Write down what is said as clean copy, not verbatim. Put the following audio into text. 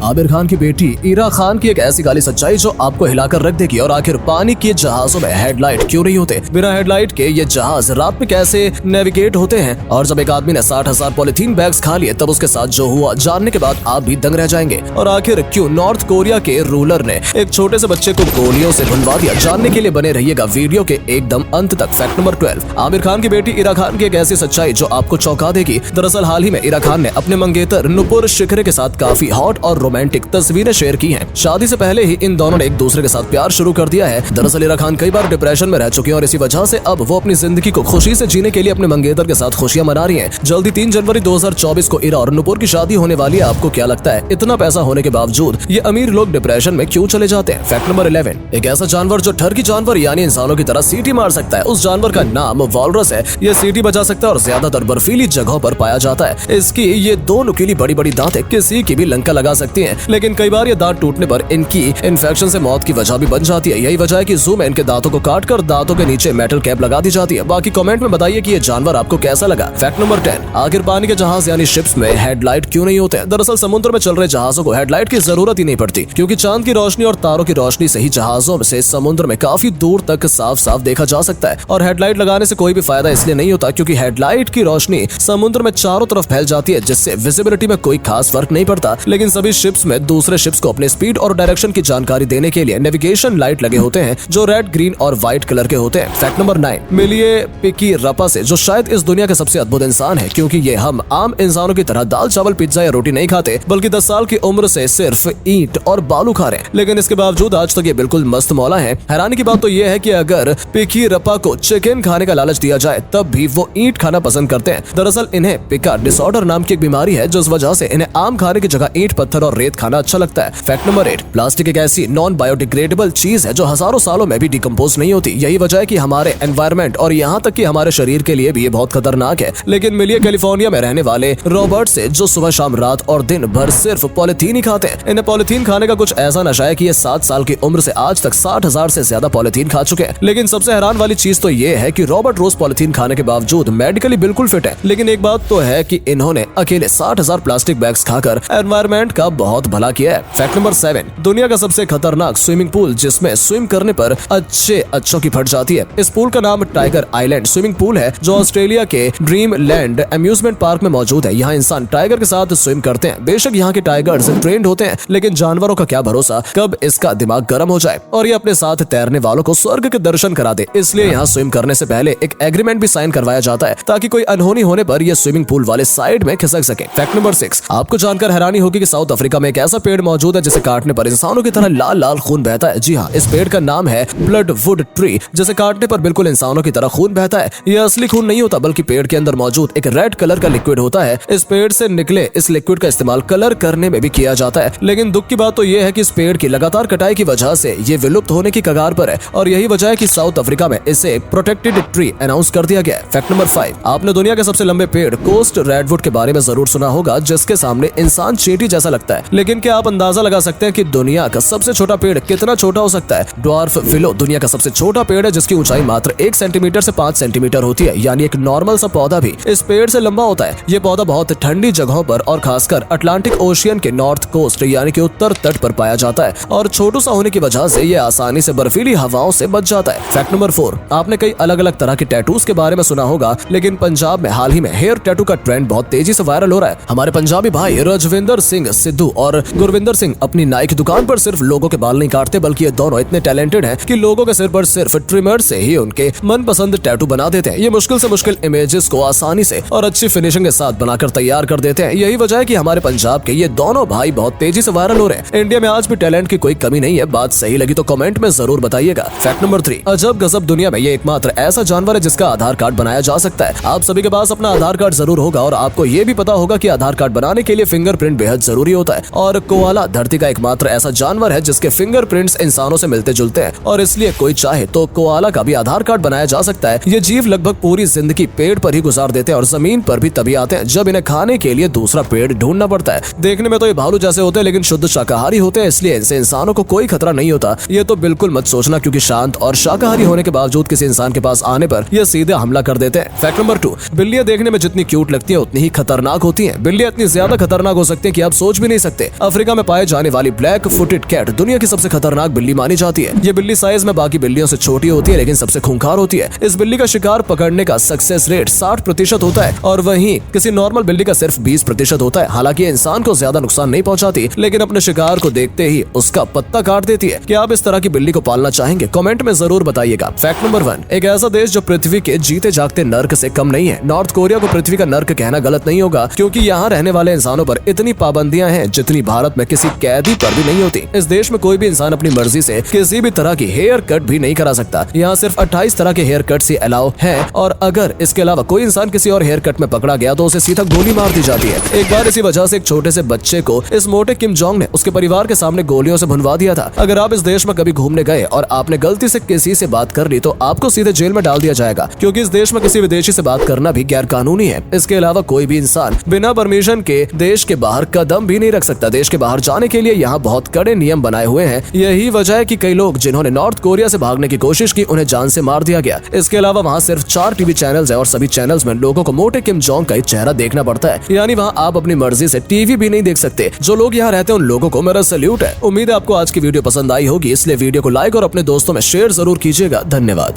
आमिर खान की बेटी इरा खान की एक ऐसी काली सच्चाई जो आपको हिलाकर रख देगी। और आखिर पानी के जहाजों में हेडलाइट क्यों नहीं होते? बिना हेडलाइट के ये जहाज रात में कैसे नेविगेट होते हैं? और जब एक आदमी ने 60,000 पॉलिथीन बैग्स खा लिए तब उसके साथ जो हुआ जानने के बाद आप भी दंग रह जाएंगे। और आखिर क्यों नॉर्थ कोरिया के रूलर ने एक छोटे से बच्चे को गोलियों से भुनवा दिया? जानने के लिए बने रहिएगा वीडियो के एकदम अंत तक। फैक्ट नंबर 12, आमिर खान की बेटी इरा खान की एक ऐसी सच्चाई जो आपको चौंका देगी। दरअसल हाल ही में इरा खान ने अपने मंगेतर नुपुर शिखरे के साथ काफी हॉट और रोमांटिक तस्वीरें शेयर की हैं। शादी से पहले ही इन दोनों ने एक दूसरे के साथ प्यार शुरू कर दिया है। दरअसल इरा खान कई बार डिप्रेशन में रह चुकी हैं और इसी वजह से अब वो अपनी जिंदगी को खुशी से जीने के लिए अपने मंगेतर के साथ खुशियां मना रही हैं। जल्दी 3 जनवरी 2024 को इरा और नुपुर की शादी होने वाली है। आपको क्या लगता है इतना पैसा होने के बावजूद ये अमीर लोग डिप्रेशन में क्यों चले जाते हैं? फैक्ट नंबर 11, एक ऐसा जानवर जो ठरकी जानवर यानी इंसानों की तरह सीटी मार सकता है। उस जानवर का नाम वॉलरस है। ये सीटी बजा सकता है और ज्यादातर बर्फीली जगहों पर पाया जाता है। इसकी ये 2 नुकीली बड़ी बड़ी दांतें किसी की भी लंका लगा सकती हैं, लेकिन कई बार ये दांत टूटने पर इनकी इन्फेक्शन से मौत की वजह भी बन जाती है। यही वजह है कि जू में इनके दांतों को काटकर दांतों के नीचे मेटल कैप लगा दी जाती है। बाकी कमेंट में बताइए कि ये जानवर आपको कैसा लगा। फैक्ट नंबर 10, आखिर पानी के जहाज यानी शिप्स में हेडलाइट क्यों नहीं होते? दरअसल समुद्र में चल रहे जहाजों को हेडलाइट की जरूरत ही नहीं पड़ती, क्योंकि चांद की रोशनी और तारों की रोशनी से ही जहाजों से समुद्र में काफी दूर तक साफ साफ देखा जा सकता है। और हेडलाइट लगाने से कोई भी फायदा इसलिए नहीं होता क्योंकि हेडलाइट की रोशनी समुद्र में चारों तरफ फैल जाती है, जिससे विजिबिलिटी में कोई खास फर्क नहीं पड़ता। लेकिन सभी शिप्स में दूसरे शिप्स को अपने स्पीड और डायरेक्शन की जानकारी देने के लिए नेविगेशन लाइट लगे होते हैं जो रेड, ग्रीन और व्हाइट कलर के होते हैं। फैक्ट नंबर 9, मिलिए पिकी रपा से, जो शायद इस दुनिया के सबसे अद्भुत इंसान है, क्योंकि ये हम आम इंसानों की तरह दाल चावल पिज्जा या रोटी नहीं खाते, बल्कि 10 साल की उम्र से सिर्फ ईंट और बालू खा रहे हैं। लेकिन इसके बावजूद आज तक ये बिल्कुल मस्त मौला है। हैरानी की बात तो ये है कि अगर पिकी रपा को चिकन खाने का लालच दिया जाए तब भी वो ईंट खाना पसंद करते हैं। दरअसल इन्हें पिका डिसऑर्डर नाम की एक बीमारी है, जिस वजह से इन्हें आम खाने की जगह ईंट, पत्थर और रेत खाना अच्छा लगता है। फैक्ट नंबर 8, प्लास्टिक एक ऐसी नॉन बायोडिग्रेडेबल चीज है जो हजारों सालों में भी डिकम्पोज नहीं होती। यही वजह है कि हमारे एनवायरमेंट और यहाँ तक कि हमारे शरीर के लिए भी ये बहुत खतरनाक है। लेकिन मिलिए कैलिफोर्निया में रहने वाले रॉबर्ट से, जो सुबह शाम रात और दिन भर सिर्फ पॉलिथीन ही खाते हैं। इन्हें पॉलिथीन खाने का कुछ ऐसा नशा है कि ये 7 साल की उम्र से आज तक 60,000 से ज्यादा पॉलिथीन खा चुके हैं। लेकिन सबसे हैरान वाली चीज तो ये है कि रॉबर्ट रोज पॉलिथीन खाने के बावजूद मेडिकली बिल्कुल फिट है। लेकिन एक बात तो है कि इन्होंने अकेले 60,000 प्लास्टिक बैग्स खाकर एनवायरमेंट का बहुत भला किया है। फैक्ट नंबर 7, दुनिया का सबसे खतरनाक स्विमिंग पूल जिसमें स्विम करने पर अच्छों की फट जाती है। इस पूल का नाम टाइगर आइलैंड स्विमिंग पूल है, जो ऑस्ट्रेलिया के ड्रीम लैंड अम्यूजमेंट पार्क में मौजूद है। यहाँ इंसान टाइगर के साथ स्विम करते हैं। बेशक यहाँ के टाइगर्स ट्रेंड होते हैं, लेकिन जानवरों का क्या भरोसा कब इसका दिमाग गर्म हो जाए और ये अपने साथ तैरने वालों को स्वर्ग के दर्शन करा दे। इसलिए यहाँ स्विम करने से पहले एक एग्रीमेंट भी साइन करवाया जाता है, ताकि कोई अनहोनी होने पर ये स्विमिंग पूल वाले साइड में खिसक सके। फैक्ट नंबर 6, आपको जानकर हैरानी होगी कि साउथ अफ्रीका में एक ऐसा पेड़ मौजूद है जिसे काटने पर इंसानों की तरह लाल लाल खून बहता है। जी हाँ, इस पेड़ का नाम है ब्लड वुड ट्री, जिसे काटने पर बिल्कुल इंसानों की तरह खून बहता है। यह असली खून नहीं होता, बल्कि पेड़ के अंदर मौजूद एक रेड कलर का लिक्विड होता है। इस पेड़ से निकले इस लिक्विड का इस्तेमाल कलर करने में भी किया जाता है। लेकिन दुख की बात तो यह है कि इस पेड़ की लगातार कटाई की वजह से ये विलुप्त होने की कगार पर है, और यही वजह है कि साउथ अफ्रीका में इसे प्रोटेक्टेड ट्री अनाउंस कर दिया गया है। फैक्ट नंबर 5, आपने दुनिया के सबसे लंबे पेड़ कोस्ट रेडवुड के बारे में जरूर सुना होगा, जिसके सामने इंसान चींटी जैसा लगता है। लेकिन क्या आप अंदाजा लगा सकते हैं कि दुनिया का सबसे छोटा पेड़ कितना छोटा हो सकता है? ड्वार्फ विलो दुनिया का सबसे छोटा पेड़ है, जिसकी ऊंचाई मात्र 1 सेंटीमीटर से 5 सेंटीमीटर होती है, यानी एक नॉर्मल सा पौधा भी इस पेड़ से लंबा होता है। ये पौधा बहुत ठंडी जगहों पर और खासकर अटलांटिक ओशियन के नॉर्थ कोस्ट यानी कि उत्तर तट पर पाया जाता है, और छोटू सा होने की वजह से ये आसानी से बर्फीली हवाओं से बच जाता है। फैक्ट नंबर 4, आपने कई अलग अलग तरह के टैटूज के बारे में सुना होगा, लेकिन पंजाब में हाल ही में हेयर टैटू का ट्रेंड बहुत तेजी से वायरल हो रहा है। हमारे पंजाबी भाई रजविंदर सिंह सिद्धू और गुरविंदर सिंह अपनी नाई की दुकान पर सिर्फ लोगों के बाल नहीं काटते, बल्कि ये दोनों इतने टैलेंटेड हैं कि लोगों के सिर पर सिर्फ ट्रिमर से ही उनके मनपसंद टैटू बना देते हैं। ये मुश्किल से मुश्किल इमेजेस को आसानी से और अच्छी फिनिशिंग के साथ बनाकर तैयार कर देते हैं। यही वजह है कि हमारे पंजाब के ये दोनों भाई बहुत तेजी से वायरल हो रहे हैं। इंडिया में आज भी टैलेंट की कोई कमी नहीं है। बात सही लगी तो कमेंट में जरूर बताइएगा। फैक्ट नंबर 3, अजब गजब दुनिया में ये एकमात्र ऐसा जानवर है जिसका आधार कार्ड बनाया जा सकता है। आप सभी के पास अपना आधार कार्ड जरूर होगा, और आपको ये भी पता होगा कि आधार कार्ड बनाने के लिए फिंगरप्रिंट बेहद जरूरी होता है। और कोआला धरती का एकमात्र ऐसा जानवर है जिसके फिंगरप्रिंट्स इंसानों से मिलते जुलते हैं, और इसलिए कोई चाहे तो कोआला का भी आधार कार्ड बनाया जा सकता है। ये जीव लगभग पूरी जिंदगी पेड़ पर ही गुजार देते हैं और जमीन पर भी तभी आते हैं जब इन्हें खाने के लिए दूसरा पेड़ ढूंढना पड़ता है। देखने में तो ये भालू जैसे होते हैं, लेकिन शुद्ध शाकाहारी होते हैं, इसलिए इनसे इंसानों को कोई खतरा नहीं होता। ये तो बिल्कुल मत सोचना, क्योंकि शांत और शाकाहारी होने के बावजूद किसी इंसान के पास आने पर ये सीधे हमला कर देते हैं। फैक्ट नंबर 2, बिल्लियां देखने में जितनी क्यूट लगती है उतनी ही खतरनाक होती है। बिल्लियां इतनी ज्यादा खतरनाक हो सकती है कि आप सोच भी नहीं सकते। अफ्रीका में पाए जाने वाली ब्लैक फुटेड कैट दुनिया की सबसे खतरनाक बिल्ली मानी जाती है। ये बिल्ली साइज में बाकी बिल्लियों से छोटी होती है, लेकिन सबसे खूंखार होती है। इस बिल्ली का शिकार पकड़ने का सक्सेस रेट 60% होता है और वहीं किसी नॉर्मल बिल्ली का सिर्फ 20% होता है। हालांकि ये इंसान को ज्यादा नुकसान नहीं पहुंचाती, लेकिन अपने शिकार को देखते ही उसका पत्ता काट देती है। क्या आप इस तरह की बिल्ली को पालना चाहेंगे? कमेंट में जरूर बताइएगा। फैक्ट नंबर 1, एक ऐसा देश जो पृथ्वी के जीते जागते नर्क से कम नहीं है। नॉर्थ कोरिया को पृथ्वी का नर्क कहना गलत नहीं होगा, क्योंकि यहाँ रहने वाले इंसानों पर इतनी पाबंदियां हैं जितनी भारत में किसी कैदी पर भी नहीं होती। इस देश में कोई भी इंसान अपनी मर्जी से किसी भी तरह की हेयर कट भी नहीं करा सकता। यहाँ सिर्फ 28 तरह के हेयर कट से अलाउ है, और अगर इसके अलावा कोई इंसान किसी और हेयर कट में पकड़ा गया तो उसे सीधा गोली मार दी जाती है। एक बार इसी वजह से एक छोटे से बच्चे को इस मोटे किम जोंग ने उसके परिवार के सामने गोलियों से भुनवा दिया था। अगर आप इस देश में कभी घूमने गए और आपने गलती से किसी से बात कर ली तो आपको सीधे जेल में डाल दिया जाएगा, क्योंकि इस देश में किसी विदेशी से बात करना भी गैर कानूनी है। इसके अलावा कोई भी इंसान बिना परमिशन के देश के बाहर कदम भी नहीं रख सकता। देश के बाहर जाने के लिए यहाँ बहुत कड़े नियम बनाए हुए हैं। यही वजह है कि कई लोग जिन्होंने नॉर्थ कोरिया से भागने की कोशिश की उन्हें जान से मार दिया गया। इसके अलावा वहाँ सिर्फ 4 टीवी चैनल्स है और सभी चैनल्स में लोगों को मोटे किम जोंग का ही चेहरा देखना पड़ता है। यानी वहाँ आप अपनी मर्जी से टीवी भी नहीं देख सकते। जो लोग यहाँ रहते हैं उन लोगों को मेरा सैल्यूट है। उम्मीद है आपको आज की वीडियो पसंद आई होगी, इसलिए वीडियो को लाइक और अपने दोस्तों में शेयर जरूर कीजिएगा। धन्यवाद।